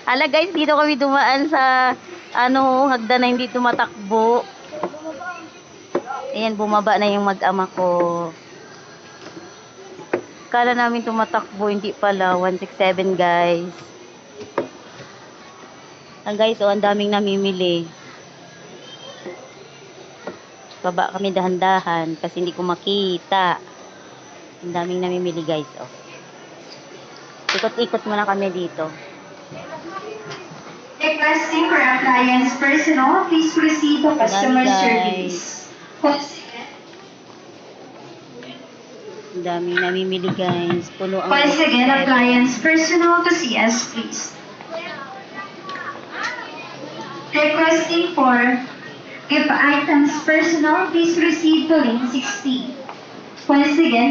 Hala guys, dito kami dumaan sa hagdan na hindi tumatakbo. Ayan, bumaba na yung mag-ama ko. Kala namin tumatakbo, hindi pala. 167 guys. Guys, ang daming namimili. Baba kami dahan-dahan kasi hindi ko makita. Ang daming namimili guys. Oh. Ikot-ikot muna kami dito. Requesting for appliance personnel, please proceed to customer service. Ang daming namimili guys. Puno ang Once again, appliance personnel to CS, please. Requesting for gift items personnel, please proceed to lane 16. Once again,